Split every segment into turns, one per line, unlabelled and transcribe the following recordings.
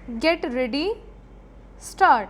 Get ready, start.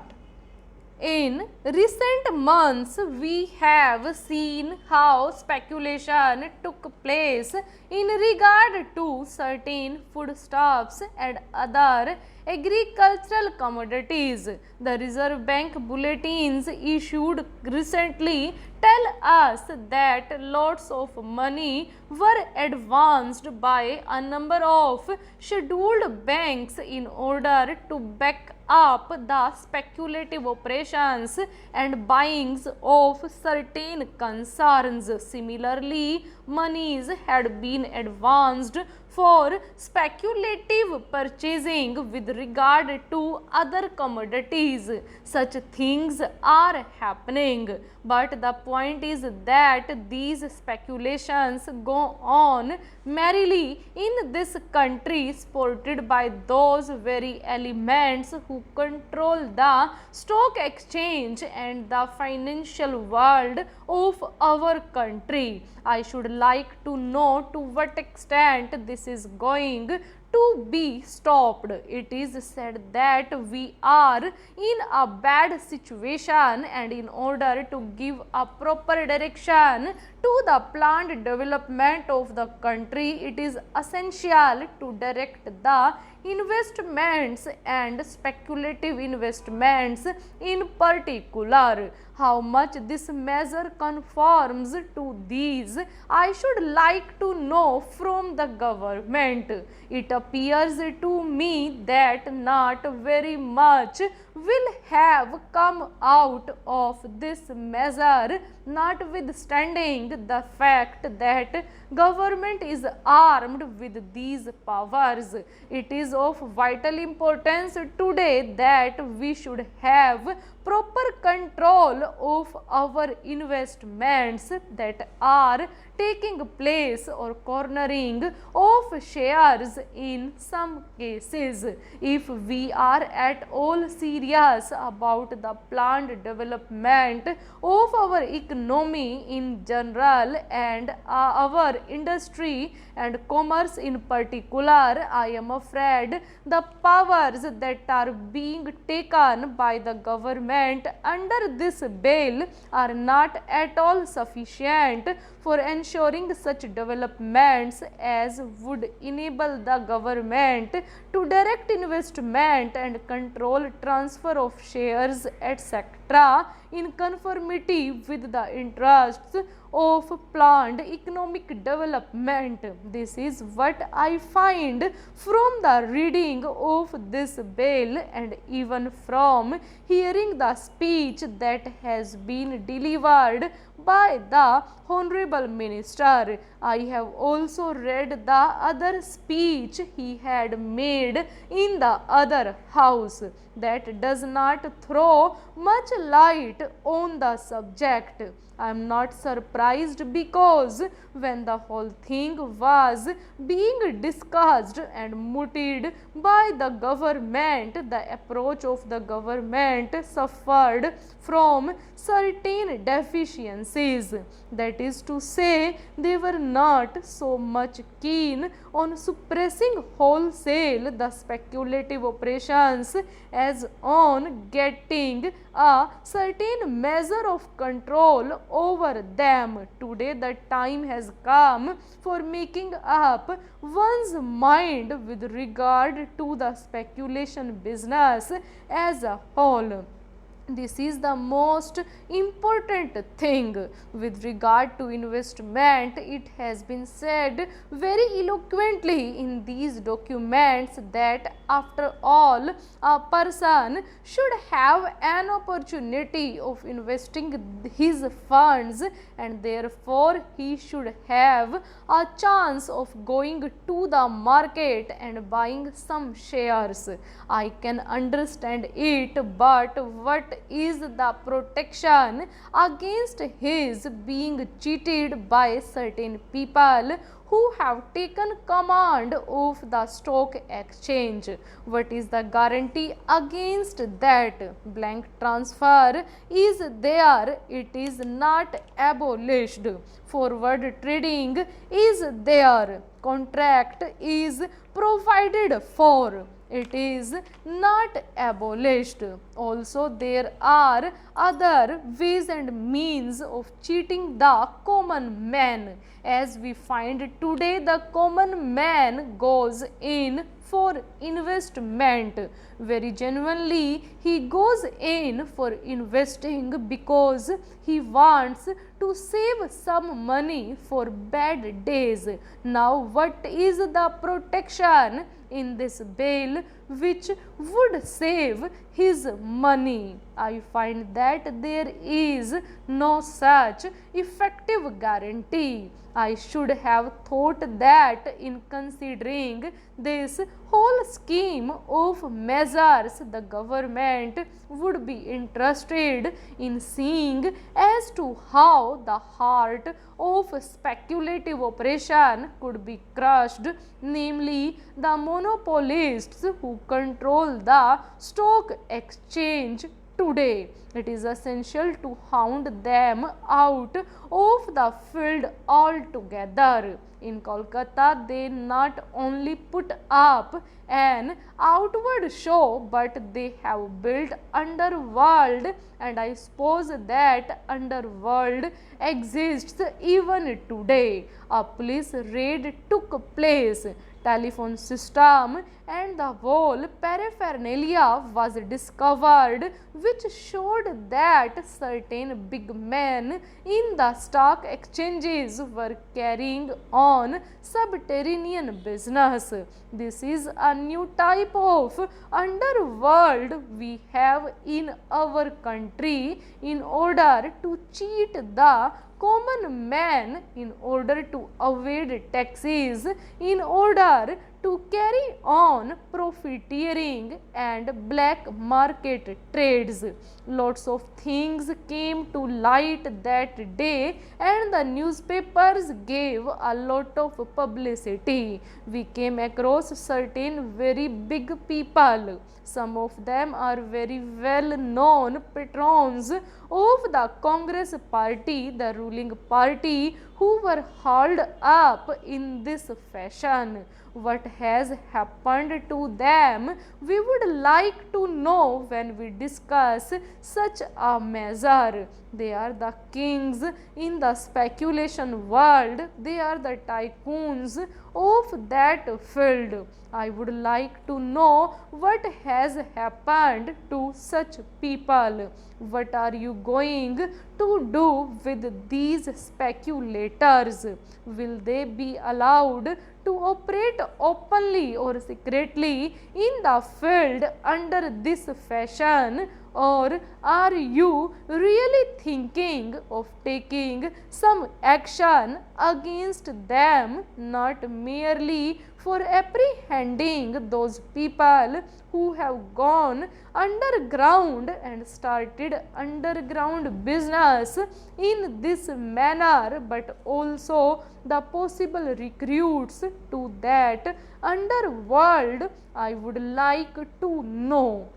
In recent months, we have seen how speculation took place in regard to certain foodstuffs and other agricultural commodities. The Reserve Bank bulletins issued recently tell us that lots of money were advanced by a number of scheduled banks in order to back up the speculative operations and buyings of certain concerns. Similarly, monies had been advanced for speculative purchasing with regard to other commodities. Such things are happening, but the point is that these speculations go on merrily in this country, supported by those very elements who control the stock exchange and the financial world of our country. I should like to know to what extent this is going to be stopped. It is said that we are in a bad situation, and in order to give a proper direction to the planned development of the country, it is essential to direct the investments and speculative investments in particular. How much this measure conforms to these, I should like to know from the government. It appears to me that not very much will have come out of this measure, notwithstanding the fact that government is armed with these powers. It is of vital importance today that we should have proper control of our investments that are taking place or cornering of shares in some cases. If we are at all serious about the planned development of our economy in general and our industry and commerce in particular, I am afraid the powers that are being taken by the government under this bill are not at all sufficient for ensuring such developments as would enable the government to direct investment and control transfer of shares, etc., in conformity with the interests of planned economic development. This is what I find from the reading of this bill and even from hearing the speech that has been delivered by the Honorable Minister. I have also read the other speech he had made in the other house that does not throw much light on the subject. I am not surprised because when the whole thing was being discussed and mooted by the government, the approach of the government suffered from certain deficiencies. That is to say, they were not so much keen on suppressing wholesale the speculative operations as on getting a certain measure of control over them. Today the time has come for making up one's mind with regard to the speculation business as a whole. This is the most important thing. With regard to investment, it has been said very eloquently in these documents that after all, a person should have an opportunity of investing his funds, and therefore he should have a chance of going to the market and buying some shares. I can understand it, but what is the protection against his being cheated by certain people who have taken command of the stock exchange? What is the guarantee against that? Blank transfer is there, it is not abolished. Forward trading is there, contract is provided for. it is not abolished. Also, there are other ways and means of cheating the common man. As we find today, the common man goes in for investment. Very genuinely, he goes in for investing because he wants to save some money for bad days. Now, what is the protection in this bill which would save his money? I find that there is no such effective guarantee. I should have thought that in considering this whole scheme of measures, the government would be interested in seeing as to how the heart of speculative operation could be crushed, namely the monopolists who control the stock exchange today. It is essential to hound them out of the field altogether. In Kolkata, they not only put up an outward show, but they have built underworld, and I suppose that underworld exists even today. A police raid took place. Telephone system and the whole paraphernalia was discovered, which showed that certain big men in the stock exchanges were carrying on subterranean business. This is a new type of underworld we have in our country in order to cheat the common man, in order to evade taxes, in order to carry on profiteering and black market trades. Lots of things came to light that day, and the newspapers gave a lot of publicity. We came across certain very big people. Some of them are very well known patrons of the Congress party, the ruling party, who were hauled up in this fashion. What has happened to them, we would like to know when we discuss such a measure. They are the kings in the speculation world. They are the tycoons of that field. I would like to know what has happened to such people. What are you going to do with these speculators? Will they be allowed to operate openly or secretly in the field under this fashion? Or are you really thinking of taking some action against them, not merely for apprehending those people who have gone underground and started underground business in this manner, but also the possible recruits to that underworld? I would like to know.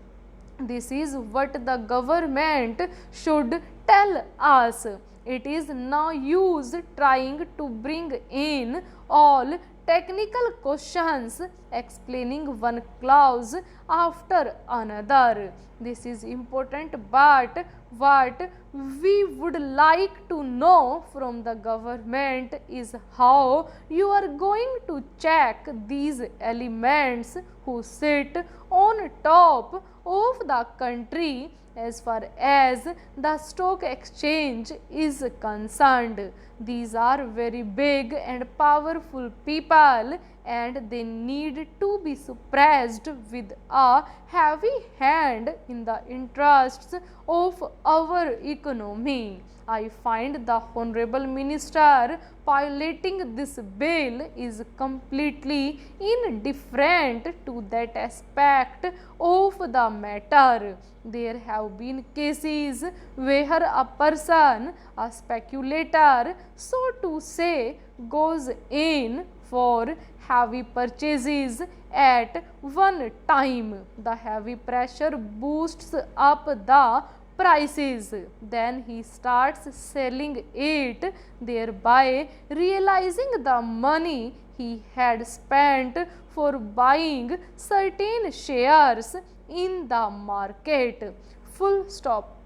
This is what the government should tell us. It is no use trying to bring in all technical questions, explaining one clause after another. This is important, but what we would like to know from the government is how you are going to check these elements who sit on top of the country as far as the stock exchange is concerned. These are very big and powerful people, and they need to be suppressed with a heavy hand in the interests of our economy. I find the Honorable Minister piloting this bill is completely indifferent to that aspect of the matter. There have been cases where a person, a speculator, so to say, goes in for heavy purchases at one time. The heavy pressure boosts up the prices. Then he starts selling it, thereby realizing the money he had spent for buying certain shares in the market. Full stop.